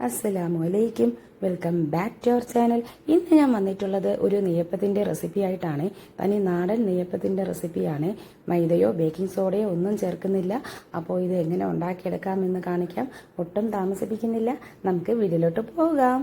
അസ്സലാമു അലൈക്കും. Welcome back to our channel. ഇന്ന് ഞാൻ വന്നിട്ടുള്ളത് ഒരു നെയ്യപ്പത്തിൻ്റെ റെസിപ്പി ആയിട്ടാണ്. തനി നാടൻ നെയ്യപ്പത്തിൻ്റെ റെസിപ്പിയാണ്. മൈദയോ ബേക്കിംഗ് സോഡയോ ഒന്നും ചേർക്കുന്നില്ല. അപ്പോൾ ഇത് എങ്ങനെ ഉണ്ടാക്കിയെടുക്കാമെന്ന് കാണിക്കാം. ഒട്ടും താമസിപ്പിക്കുന്നില്ല, നമുക്ക് വീഡിയോയിലോട്ട് പോകാം.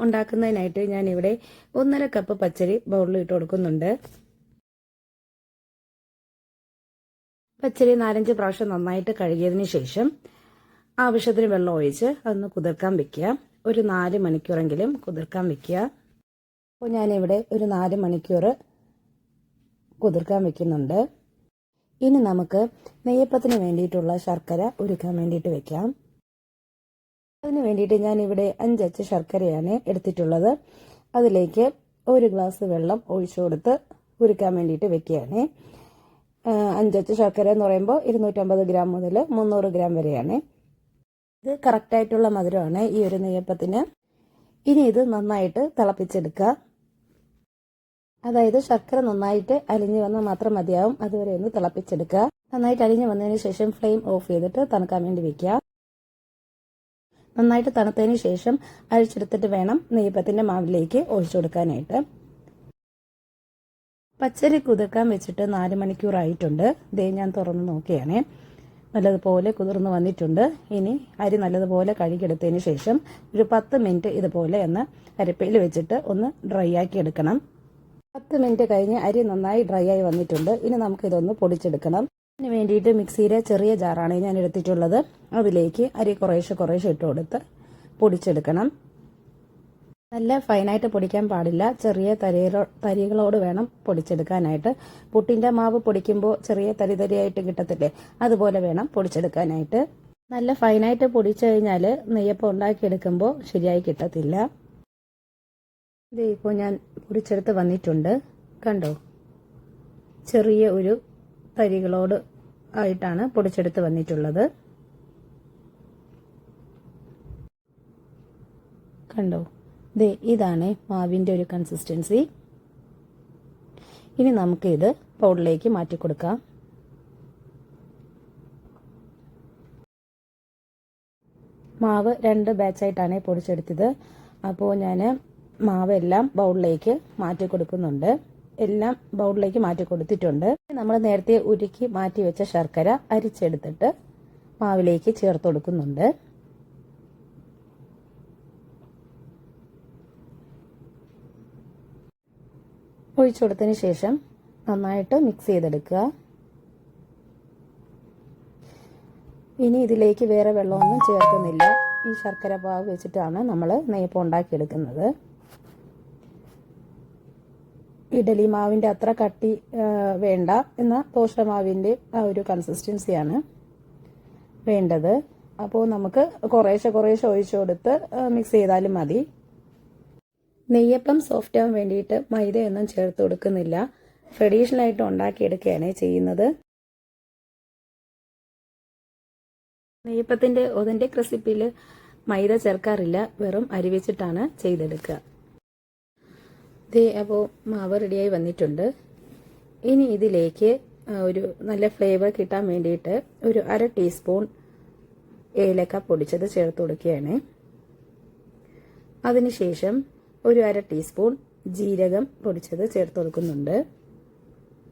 ഉണ്ടാക്കുന്നതിനായിട്ട് ഞാനിവിടെ 1.5 കപ്പ് പച്ചരി ബൗളിൽ ഇട്ട് കൊടുക്കുന്നുണ്ട്. പച്ചരി 4-5 പ്രാവശ്യം നന്നായിട്ട് കഴുകിയതിന് ശേഷം ആവശ്യത്തിന് വെള്ളം ഒഴിച്ച് അതൊന്ന് കുതിർക്കാൻ വെക്കുക. ഒരു 4 മണിക്കൂറെങ്കിലും കുതിർക്കാൻ വെക്കുക. അപ്പോൾ ഞാനിവിടെ ഒരു 4 മണിക്കൂർ കുതിർക്കാൻ വെക്കുന്നുണ്ട്. ഇനി നമുക്ക് നെയ്യപ്പത്തിന് വേണ്ടിയിട്ടുള്ള ശർക്കര ഉരുക്കാൻ വേണ്ടിയിട്ട് വെക്കാം. അതിന് വേണ്ടിയിട്ട് ഞാനിവിടെ 5 അച്ച് ശർക്കരയാണ് എടുത്തിട്ടുള്ളത്. അതിലേക്ക് 1 ഗ്ലാസ് വെള്ളം ഒഴിച്ചു കൊടുത്ത് ഉരുക്കാൻ വേണ്ടിയിട്ട് വെക്കുകയാണ്. 5 അച്ച് ശർക്കര എന്ന് പറയുമ്പോൾ 250 ഗ്രാം മുതൽ 300 ഗ്രാം വരെയാണ്. ഇത് കറക്റ്റായിട്ടുള്ള മധുരമാണ് ഈ ഒരു നെയ്യപ്പത്തിന്. ഇനി ഇത് നന്നായിട്ട് തിളപ്പിച്ചെടുക്കുക. അതായത് ശർക്കര നന്നായിട്ട് അലിഞ്ഞു വന്നാൽ മാത്രം മതിയാവും. അതുവരെ ഒന്ന് തിളപ്പിച്ചെടുക്കുക. നന്നായിട്ട് അലിഞ്ഞു വന്നതിന് ശേഷം ഫ്ലെയിം ഓഫ് ചെയ്തിട്ട് തണുക്കാൻ വേണ്ടി വെക്കുക. നന്നായിട്ട് തണുത്തതിന് ശേഷം അരിച്ചെടുത്തിട്ട് വേണം നെയ്യപ്പത്തിൻ്റെ മാവിലേക്ക് ഒഴിച്ചു കൊടുക്കാനായിട്ട്. പച്ചരി കുതിർക്കാൻ വെച്ചിട്ട് 4 മണിക്കൂറായിട്ടുണ്ട്. ദേ ഞാൻ തുറന്ന് നോക്കുകയാണ്. നല്ലതുപോലെ കുതിർന്ന് വന്നിട്ടുണ്ട്. ഇനി അരി നല്ലതുപോലെ കഴുകിയെടുത്തതിന് ശേഷം ഒരു 10 മിനിറ്റ് ഇതുപോലെ ഒന്ന് അരിപ്പയിൽ വെച്ചിട്ട് ഒന്ന് ഡ്രൈ ആക്കി എടുക്കണം. 10 മിനിറ്റ് കഴിഞ്ഞ് അരി നന്നായി ഡ്രൈ ആയി വന്നിട്ടുണ്ട്. ഇനി നമുക്കിതൊന്ന് പൊടിച്ചെടുക്കണം. അതിന് വേണ്ടിയിട്ട് മിക്സിയിലെ ചെറിയ ജാറാണ് ഞാൻ എടുത്തിട്ടുള്ളത്. അതിലേക്ക് അരി കുറേശ്ശെ ഇട്ട് കൊടുത്ത് പൊടിച്ചെടുക്കണം. നല്ല ഫൈനായിട്ട് പൊടിക്കാൻ പാടില്ല. ചെറിയ തരികളോട് വേണം പൊടിച്ചെടുക്കാനായിട്ട്. പുട്ടിൻ്റെ മാവ് പൊടിക്കുമ്പോൾ ചെറിയ തരിയായിട്ട് കിട്ടത്തില്ലേ, അതുപോലെ വേണം പൊടിച്ചെടുക്കാനായിട്ട്. നല്ല ഫൈനായിട്ട് പൊടിച്ചു കഴിഞ്ഞാൽ നെയ്യപ്പം ഉണ്ടാക്കിയെടുക്കുമ്പോൾ ശരിയായി കിട്ടത്തില്ല. ഇത് ഇപ്പോൾ ഞാൻ പൊടിച്ചെടുത്ത് വന്നിട്ടുണ്ട്. കണ്ടോ, ചെറിയ ഒരു തരികളോട് ആയിട്ടാണ് പൊടിച്ചെടുത്ത് വന്നിട്ടുള്ളത്. കണ്ടോ, ദേ ഇതാണ് മാവിൻ്റെ ഒരു കൺസിസ്റ്റൻസി. ഇനി നമുക്ക് ഇത് പൗഡറിലേക്ക് മാറ്റി കൊടുക്കാം. മാവ് 2 ബാച്ചായിട്ടാണ് പൊടിച്ചെടുത്തത്. അപ്പോൾ ഞാൻ മാവെല്ലാം ബൗളിലേക്ക് മാറ്റി കൊടുക്കുന്നുണ്ട്. എല്ലാം ബൗളിലേക്ക് മാറ്റി കൊടുത്തിട്ടുണ്ട്. നമ്മൾ നേരത്തെ ഉരുക്കി മാറ്റി വെച്ച ശർക്കര അരിച്ചെടുത്തിട്ട് മാവിലേക്ക് ചേർത്ത് കൊടുക്കുന്നുണ്ട്. ഒഴിച്ചു കൊടുത്തതിന് ശേഷം നന്നായിട്ട് മിക്സ് ചെയ്തെടുക്കുക. ഇനി ഇതിലേക്ക് വേറെ വെള്ളമൊന്നും ചേർക്കുന്നില്ല. ഈ ശർക്കര പാവ് വെച്ചിട്ടാണ് നമ്മൾ നെയ്യപ്പം ഉണ്ടാക്കിയെടുക്കുന്നത്. ഇഡലി മാവിൻ്റെ അത്ര കട്ടി വേണ്ട, എന്നാൽ ദോശമാവിൻ്റെ ആ ഒരു കൺസിസ്റ്റൻസിയാണ് വേണ്ടത്. അപ്പോൾ നമുക്ക് കുറേശ്ശെ ഒഴിച്ചു കൊടുത്ത് മിക്സ് ചെയ്താലും മതി. നെയ്യപ്പം സോഫ്റ്റ് ആവാൻ വേണ്ടിയിട്ട് മൈദയൊന്നും ചേർത്ത് കൊടുക്കുന്നില്ല. ട്രഡീഷണലായിട്ട് ഉണ്ടാക്കിയെടുക്കുകയാണ് ചെയ്യുന്നത്. നെയ്യപ്പത്തിൻ്റെ ഒതന്റിക് റെസിപ്പിയിൽ മൈദ ചേർക്കാറില്ല, വെറും അരി വെച്ചിട്ടാണ് ചെയ്തെടുക്കുക. അപ്പോൾ മാവ് റെഡിയായി വന്നിട്ടുണ്ട്. ഇനി ഇതിലേക്ക് ഒരു നല്ല ഫ്ലേവർ കിട്ടാൻ വേണ്ടിയിട്ട് ഒരു 1/2 ടീസ്പൂൺ ഏലക്ക പൊടിച്ചത് ചേർത്ത് കൊടുക്കുകയാണ്. അതിനുശേഷം ഒരു 1/2 ടീസ്പൂൺ ജീരകം പൊടിച്ചത് ചേർത്ത് കൊടുക്കുന്നുണ്ട്.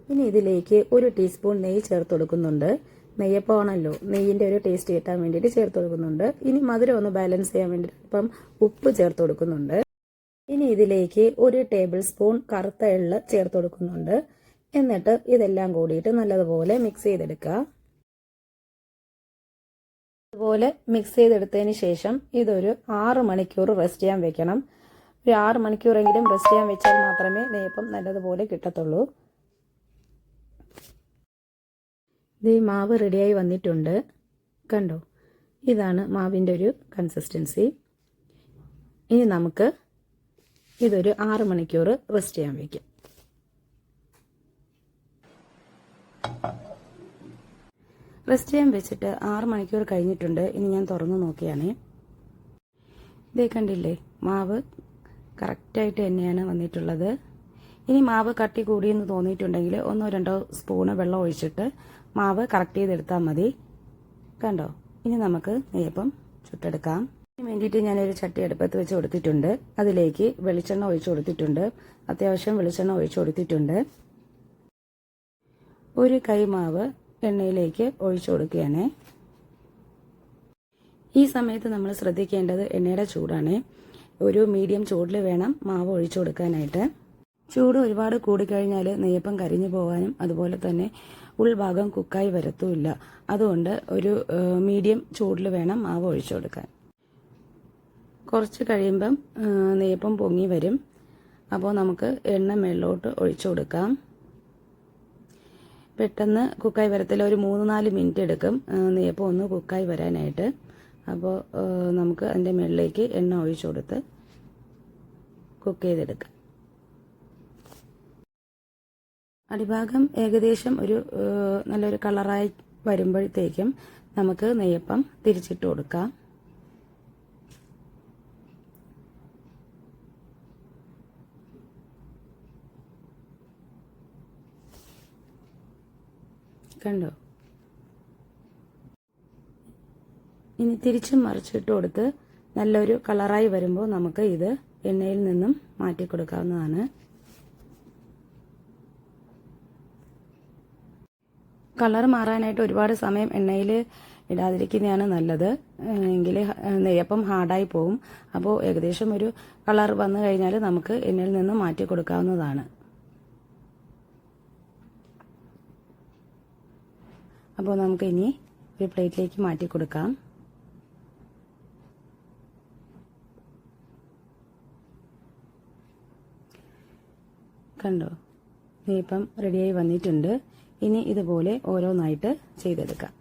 ഇനി ഇതിലേക്ക് 1 ടീസ്പൂൺ നെയ്യ് ചേർത്ത് കൊടുക്കുന്നുണ്ട്. നെയ്യപ്പമാണല്ലോ, നെയ്യിൻ്റെ ഒരു ടേസ്റ്റ് കിട്ടാൻ വേണ്ടിയിട്ട് ചേർത്ത് കൊടുക്കുന്നുണ്ട്. ഇനി മധുരം ഒന്ന് ബാലൻസ് ചെയ്യാൻ വേണ്ടിയിട്ട് ഇപ്പം ഉപ്പ് ചേർത്ത് കൊടുക്കുന്നുണ്ട്. ഇനി ഇതിലേക്ക് 1 ടേബിൾ സ്പൂൺ കറുത്ത എള്ള് ചേർത്ത് കൊടുക്കുന്നുണ്ട്. എന്നിട്ട് ഇതെല്ലാം കൂടിയിട്ട് നല്ലതുപോലെ മിക്സ് ചെയ്തെടുക്കുക. അതുപോലെ മിക്സ് ചെയ്തെടുത്തതിന് ശേഷം ഇതൊരു 6 മണിക്കൂർ റെസ്റ്റ് ചെയ്യാൻ വെക്കണം. ഒരു 6 മണിക്കൂറെങ്കിലും റെസ്റ്റ് ചെയ്യാൻ വെച്ചാൽ മാത്രമേ നെയ്യപ്പം നല്ലതുപോലെ കിട്ടത്തുള്ളൂ. ഇത് മാവ് റെഡിയായി വന്നിട്ടുണ്ട്. കണ്ടോ, ഇതാണ് മാവിൻ്റെ ഒരു കൺസിസ്റ്റൻസി. ഇനി നമുക്ക് ഇതൊരു 6 മണിക്കൂർ റെസ്റ്റ് ചെയ്യാൻ വയ്ക്കും. റെസ്റ്റ് ചെയ്യാൻ വെച്ചിട്ട് 6 മണിക്കൂർ കഴിഞ്ഞിട്ടുണ്ട്. ഇനി ഞാൻ തുറന്നു നോക്കിയാണേ. ഇതേ കണ്ടില്ലേ, മാവ് കറക്റ്റായിട്ട് തന്നെയാണ് വന്നിട്ടുള്ളത്. ഇനി മാവ് കട്ടി കൂടിയെന്ന് തോന്നിയിട്ടുണ്ടെങ്കിൽ 1-2 സ്പൂണ് വെള്ളം ഒഴിച്ചിട്ട് മാവ് കറക്റ്റ് ചെയ്തെടുത്താൽ മതി. കണ്ടോ? ഇനി നമുക്ക് നെയ്യപ്പം ചുട്ടെടുക്കാം. ഇതിന് വേണ്ടിയിട്ട് ഞാനൊരു ചട്ടി അടുപ്പത്ത് വെച്ച് കൊടുത്തിട്ടുണ്ട്. അതിലേക്ക് വെളിച്ചെണ്ണ ഒഴിച്ചു കൊടുത്തിട്ടുണ്ട്. അത്യാവശ്യം വെളിച്ചെണ്ണ ഒഴിച്ചു കൊടുത്തിട്ടുണ്ട്. 1 കൈ മാവ് എണ്ണയിലേക്ക് ഒഴിച്ചു കൊടുക്കുകയാണ്. ഈ സമയത്ത് നമ്മൾ ശ്രദ്ധിക്കേണ്ടത് എണ്ണയുടെ ചൂടാണ്. ഒരു മീഡിയം ചൂടിൽ വേണം മാവ് ഒഴിച്ചു കൊടുക്കാനായിട്ട്. ചൂട് ഒരുപാട് കൂടിക്കഴിഞ്ഞാൽ നെയ്യപ്പം കരിഞ്ഞു പോകാനും അതുപോലെ തന്നെ ഉൾഭാഗം കുക്കായി വരത്തുമില്ല. അതുകൊണ്ട് ഒരു മീഡിയം ചൂടിൽ വേണം മാവ് ഒഴിച്ചു കൊടുക്കാൻ. കുറച്ച് കഴിയുമ്പം നെയ്യപ്പം പൊങ്ങി വരും. അപ്പോൾ നമുക്ക് എണ്ണ മേളിലോട്ട് ഒഴിച്ചു കൊടുക്കാം. പെട്ടെന്ന് കുക്കായി വരത്തില്ല. ഒരു 3-4 മിനിറ്റ് എടുക്കും നെയ്യപ്പം ഒന്ന് കുക്കായി വരാനായിട്ട്. അപ്പോൾ നമുക്ക് അതിൻ്റെ മുകളിലേക്ക് എണ്ണ ഒഴിച്ചു കൊടുത്ത് കുക്ക് ചെയ്തെടുക്കാം. അടിഭാഗം ഏകദേശം ഒരു നല്ലൊരു കളറായി വരുമ്പോഴത്തേക്കും നമുക്ക് നെയ്യപ്പം തിരിച്ചിട്ട് കൊടുക്കാം. കണ്ടോ? ഇനി തിരിച്ചും മറിച്ചിട്ട് കൊടുത്ത് നല്ലൊരു കളറായി വരുമ്പോൾ നമുക്ക് ഇത് എണ്ണയിൽ നിന്നും മാറ്റി കൊടുക്കാവുന്നതാണ്. കളർ മാറാനായിട്ട് ഒരുപാട് സമയം എണ്ണയിൽ ഇടാതിരിക്കുന്നതാണ് നല്ലത്. എങ്കിൽ നെയ്യപ്പം ഹാർഡായി പോകും. അപ്പോൾ ഏകദേശം ഒരു കളർ വന്നു കഴിഞ്ഞാൽ നമുക്ക് എണ്ണയിൽ നിന്ന് മാറ്റി കൊടുക്കാവുന്നതാണ്. അപ്പോൾ നമുക്ക് ഇനി ഒരു പ്ലേറ്റിലേക്ക് മാറ്റി കൊടുക്കാം. കണ്ടോ? നെയ്യപ്പം റെഡിയായി വന്നിട്ടുണ്ട്. ഇനി ഇതുപോലെ ഓരോന്നായിട്ട് ചെയ്തെടുക്കാം.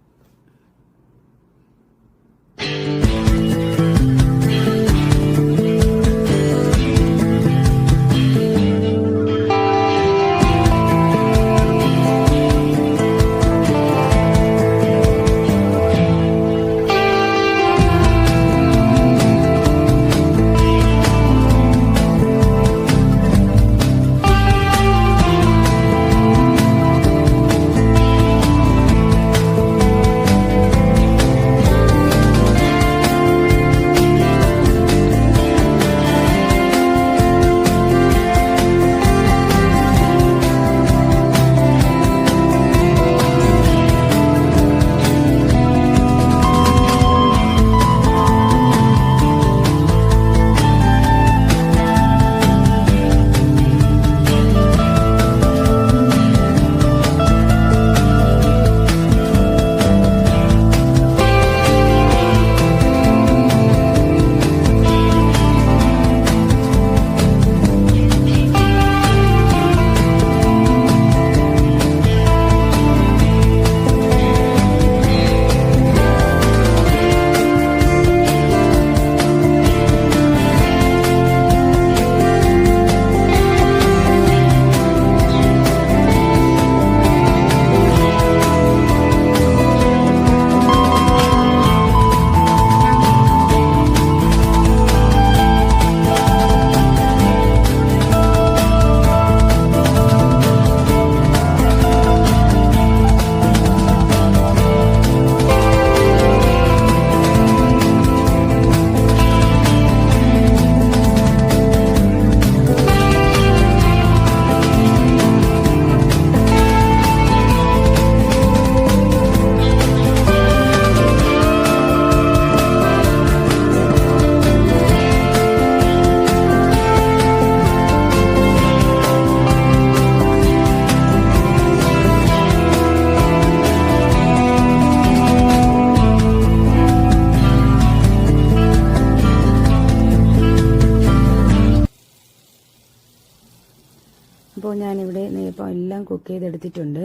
അപ്പോൾ ഞാനിവിടെ നെയ്യപ്പം എല്ലാം കുക്ക് ചെയ്തെടുത്തിട്ടുണ്ട്.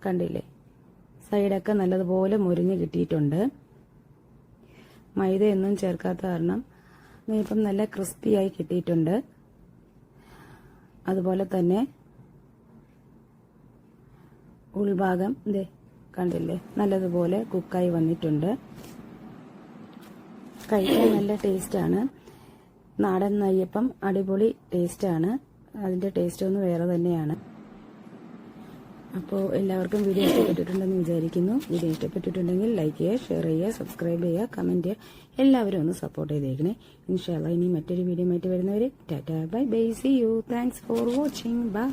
കണ്ടില്ലേ, സൈഡൊക്കെ നല്ലതുപോലെ മുരിഞ്ഞ് കിട്ടിയിട്ടുണ്ട്. മൈദയൊന്നും ചേർക്കാത്ത കാരണം നെയ്യപ്പം നല്ല ക്രിസ്പിയായി കിട്ടിയിട്ടുണ്ട്. അതുപോലെ തന്നെ ഉൾഭാഗം കണ്ടില്ലേ, നല്ലതുപോലെ കുക്കായി വന്നിട്ടുണ്ട്. കഴിക്കാൻ നല്ല ടേസ്റ്റാണ്. നാടൻ നെയ്യപ്പം അടിപൊളി ടേസ്റ്റാണ്. അതിൻ്റെ ടേസ്റ്റ് ഒന്ന് വേറെ തന്നെയാണ്. അപ്പോൾ എല്ലാവർക്കും വീഡിയോ ഇഷ്ടപ്പെട്ടിട്ടുണ്ടെന്ന് വിചാരിക്കുന്നു. വീഡിയോ ഇഷ്ടപ്പെട്ടിട്ടുണ്ടെങ്കിൽ ലൈക്ക് ചെയ്യുക, ഷെയർ ചെയ്യുക, സബ്സ്ക്രൈബ് ചെയ്യുക, കമൻറ്റ് ചെയ്യുക. എല്ലാവരും ഒന്ന് സപ്പോർട്ട് ചെയ്തേക്കണേ. ഇൻഷാ അല്ലാഹ് ഇനി മറ്റൊരു വീഡിയോ ആയിട്ട് വരുന്നവരെ tata bye bye, see you, thanks for watching, by.